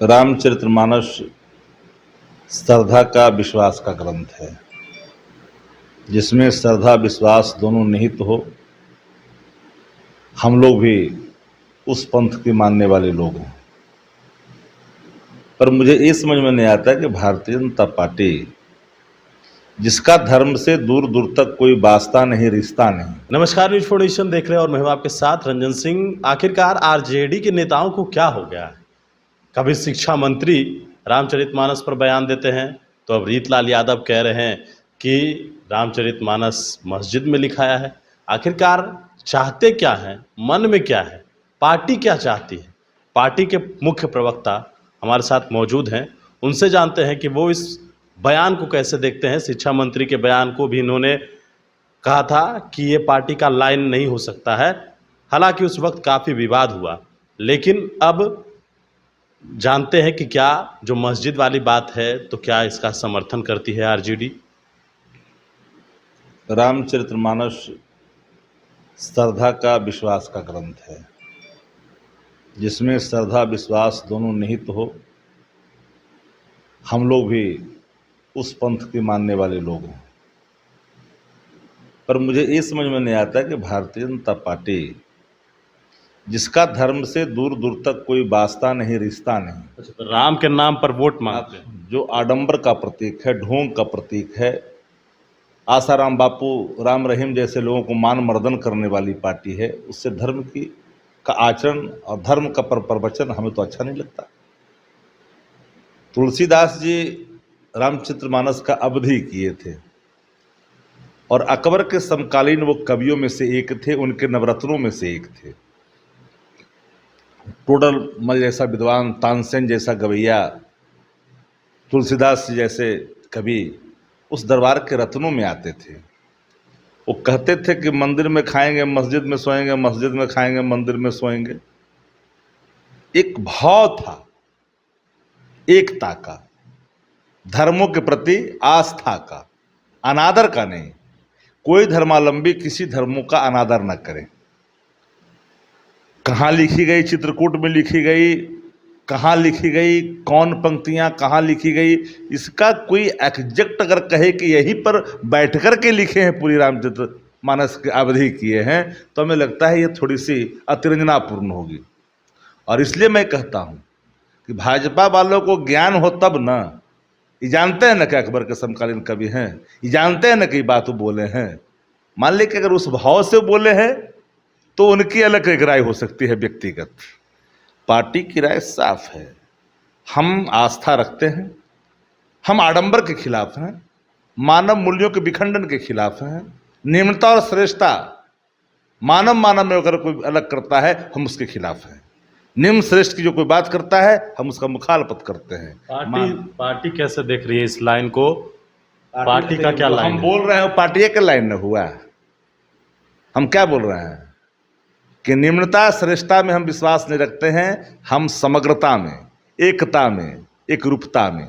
रामचरितमानस श्रद्धा का विश्वास का ग्रंथ है, जिसमें श्रद्धा विश्वास दोनों निहित हो। हम लोग भी उस पंथ के मानने वाले लोग हैं, पर मुझे ये समझ में नहीं आता कि भारतीय जनता पार्टी, जिसका धर्म से दूर दूर तक कोई वास्ता नहीं, रिश्ता नहीं। नमस्कार, न्यूज फॉर नेशन देख रहे हैं और मैं हूं आपके साथ रंजन सिंह। आखिरकार आरजेडी के नेताओं को क्या हो गया है? कभी शिक्षा मंत्री रामचरितमानस पर बयान देते हैं तो अब रीतलाल यादव कह रहे हैं कि रामचरितमानस मस्जिद में लिखाया है। आखिरकार चाहते क्या हैं, मन में क्या है, पार्टी क्या चाहती है? पार्टी के मुख्य प्रवक्ता हमारे साथ मौजूद हैं, उनसे जानते हैं कि वो इस बयान को कैसे देखते हैं। शिक्षा मंत्री के बयान को भी इन्होंने कहा था कि ये पार्टी का लाइन नहीं हो सकता है। हालांकि उस वक्त काफ़ी विवाद हुआ, लेकिन अब जानते हैं कि क्या जो मस्जिद वाली बात है तो क्या इसका समर्थन करती है आरजेडी। रामचरितमानस श्रद्धा का विश्वास का ग्रंथ है, जिसमें श्रद्धा विश्वास दोनों निहित हो। हम लोग भी उस पंथ के मानने वाले लोग हैं, पर मुझे ये समझ में नहीं आता कि भारतीय जनता पार्टी, जिसका धर्म से दूर दूर तक कोई वास्ता नहीं, रिश्ता नहीं, अच्छा, तो राम के नाम पर वोट मांगते हैं। जो आडंबर का प्रतीक है, ढोंग का प्रतीक है, आसाराम बापू, राम रहीम जैसे लोगों को मान मर्दन करने वाली पार्टी है, उससे धर्म की का आचरण और धर्म का प्रवचन हमें तो अच्छा नहीं लगता। तुलसीदास जी रामचरितमानस का अवधि किए थे और अकबर के समकालीन वो कवियों में से एक थे, उनके नवरत्नों में से एक थे। टोडर मल जैसा विद्वान, तानसेन जैसा गवैया, तुलसीदास जी जैसे कवि उस दरबार के रत्नों में आते थे। वो कहते थे कि मंदिर में खाएंगे, मस्जिद में सोएंगे, मस्जिद में खाएंगे, मंदिर में सोएंगे। एक भाव था एकता का, धर्मों के प्रति आस्था का, अनादर का नहीं। कोई धर्मावलंबी किसी धर्मों का अनादर न करे। कहाँ लिखी गई, चित्रकूट में लिखी गई, कहाँ लिखी गई, कौन पंक्तियाँ कहाँ लिखी गई, इसका कोई एग्जैक्ट अगर कहे कि यहीं पर बैठ कर के लिखे हैं, पूरी रामचरितमानस की अवधि किए हैं, तो हमें लगता है ये थोड़ी सी अतिरंजनापूर्ण होगी। और इसलिए मैं कहता हूँ कि भाजपा वालों को ज्ञान हो तब न, ये जानते हैं न कि अकबर के समकालीन कवि हैं, ये जानते हैं न कि बात बोले हैं। मान ली कि अगर उस भाव से बोले हैं तो उनकी अलग एक राय हो सकती है व्यक्तिगत। पार्टी की राय साफ है, हम आस्था रखते हैं, हम आडंबर के खिलाफ हैं, मानव मूल्यों के विखंडन के खिलाफ हैं। निम्नता और श्रेष्ठता, मानव मानव में अगर कोई अलग करता है हम उसके खिलाफ हैं। निम्न श्रेष्ठ की जो कोई बात करता है हम उसका मुखालफत करते हैं। पार्टी कैसे देख रही है इस लाइन को? पार्टी का क्या लाइन हम है? बोल रहे हैं पार्टी के लाइन न हुआ। हम क्या बोल रहे हैं कि निम्नता श्रेष्ठता में हम विश्वास नहीं रखते हैं, हम समग्रता में, एकता में, एक रूपता में,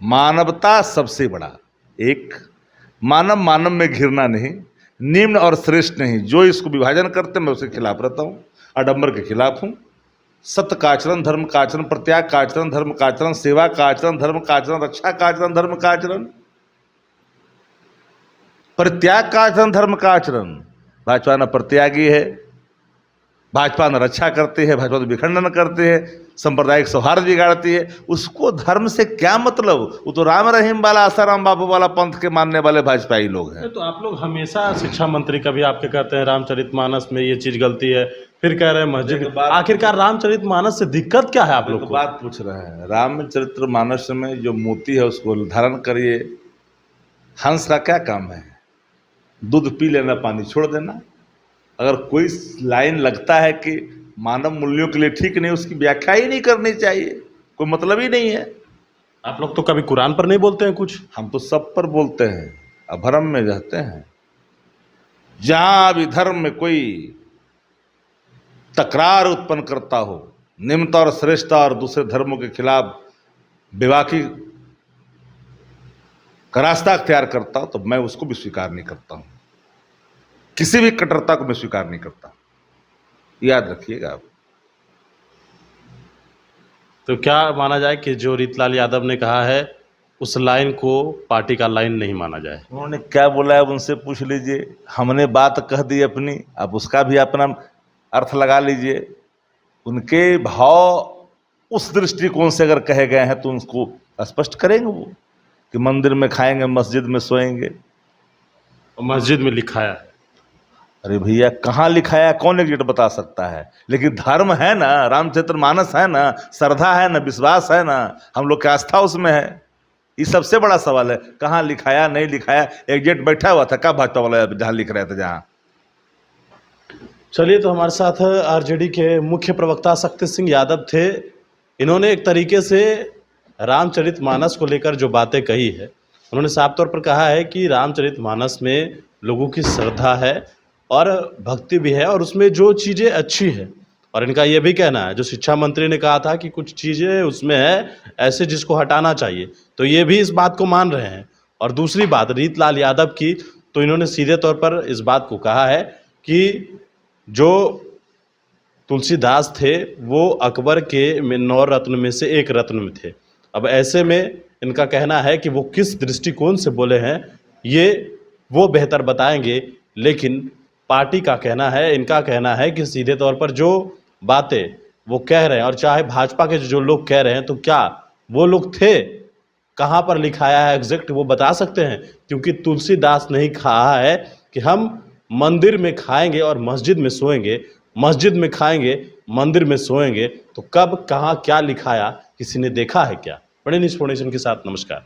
मानवता सबसे बड़ा एक। मानव मानव में घिरना नहीं, निम्न और श्रेष्ठ नहीं। जो इसको विभाजन करते मैं उसके खिलाफ रहता हूँ, आडंबर के खिलाफ हूँ। सत्य का आचरण, धर्म का आचरण, प्रत्याग का आचरण, धर्म का आचरण, सेवा का आचरण, धर्म का आचरण, रक्षा का आचरण, धर्म का आचरण, परित्याग का आचरण, धर्म का आचरण। भाजपा न प्रत्यागी है, भाजपा न रक्षा करती है, भाजपा तो विखंडन करती है, सांप्रदायिक सौहार्द बिगाड़ती है। उसको धर्म से क्या मतलब? वो तो राम रहीम वाला, आसाराम बापू वाला पंथ के मानने वाले भाजपाई लोग हैं। तो आप लोग हमेशा शिक्षा मंत्री कभी आपके कहते हैं रामचरितमानस में ये चीज गलती है, फिर कह रहे हैं मस्जिद। आखिरकार रामचरितमानस से दिक्कत क्या है आप लोग को? बात पूछ रहे हैं। रामचरितमानस में जो मोती है उसको धारण करिए। हंस का क्या काम है? दूध पी लेना, पानी छोड़ देना। अगर कोई लाइन लगता है कि मानव मूल्यों के लिए ठीक नहीं, उसकी व्याख्या ही नहीं करनी चाहिए, कोई मतलब ही नहीं है। आप लोग तो कभी कुरान पर नहीं बोलते हैं कुछ? हम तो सब पर बोलते हैं, अभरम में रहते हैं। जहां भी धर्म में कोई तकरार उत्पन्न करता हो, निम्नता और श्रेष्ठता और दूसरे धर्मों के खिलाफ बेबाकी का रास्ता अख्तियार करता हूं, तो मैं उसको भी स्वीकार नहीं करता हूं। किसी भी कट्टरता को मैं स्वीकार नहीं करता, याद रखिएगा आप। तो क्या माना जाए कि जो रीतलाल यादव ने कहा है उस लाइन को पार्टी का लाइन नहीं माना जाए? उन्होंने क्या बोला है उनसे पूछ लीजिए। हमने बात कह दी अपनी, अब उसका भी अपना अर्थ लगा लीजिए। उनके भाव उस दृष्टिकोण से अगर कहे गए हैं तो उसको स्पष्ट करेंगे वो, कि मंदिर में खाएंगे, मस्जिद में सोएंगे। और मस्जिद में लिखाया है। अरे भैया, कहाँ लिखाया, कौन एग्जिट बता सकता है? लेकिन धर्म है ना, रामचरितमानस है ना, श्रद्धा है ना, विश्वास है ना, हम लोग की आस्था उसमें है। ये सबसे बड़ा सवाल है, कहाँ लिखाया नहीं लिखाया। एग्जिट बैठा हुआ था, क्या भाजपा वाला जहाँ लिख रहे थे जहाँ। चलिए, तो हमारे साथ आरजेडी के मुख्य प्रवक्ता शक्ति सिंह यादव थे। इन्होंने एक तरीके से रामचरितमानस को लेकर जो बातें कही है, उन्होंने साफ तौर पर कहा है कि रामचरितमानस में लोगों की श्रद्धा है और भक्ति भी है और उसमें जो चीज़ें अच्छी है। और इनका ये भी कहना है, जो शिक्षा मंत्री ने कहा था कि कुछ चीज़ें उसमें है ऐसे जिसको हटाना चाहिए, तो ये भी इस बात को मान रहे हैं। और दूसरी बात रीतलाल यादव की, तो इन्होंने सीधे तौर पर इस बात को कहा है कि जो तुलसीदास थे वो अकबर के 9 रत्न में से एक रत्न में थे। अब ऐसे में इनका कहना है कि वो किस दृष्टिकोण से बोले हैं ये वो बेहतर बताएंगे, लेकिन पार्टी का कहना है, इनका कहना है कि सीधे तौर पर जो बातें वो कह रहे हैं, और चाहे भाजपा के जो लोग कह रहे हैं, तो क्या वो लोग थे, कहाँ पर लिखाया है एग्जैक्ट वो बता सकते हैं? क्योंकि तुलसीदास ने ही कहा है कि हम मंदिर में खाएंगे और मस्जिद में सोएंगे, मस्जिद में खाएंगे मंदिर में सोएंगे। तो कब कहाँ क्या लिखाया किसी ने देखा है क्या? बड़े न्यूज़ फाउंडेशन के साथ नमस्कार।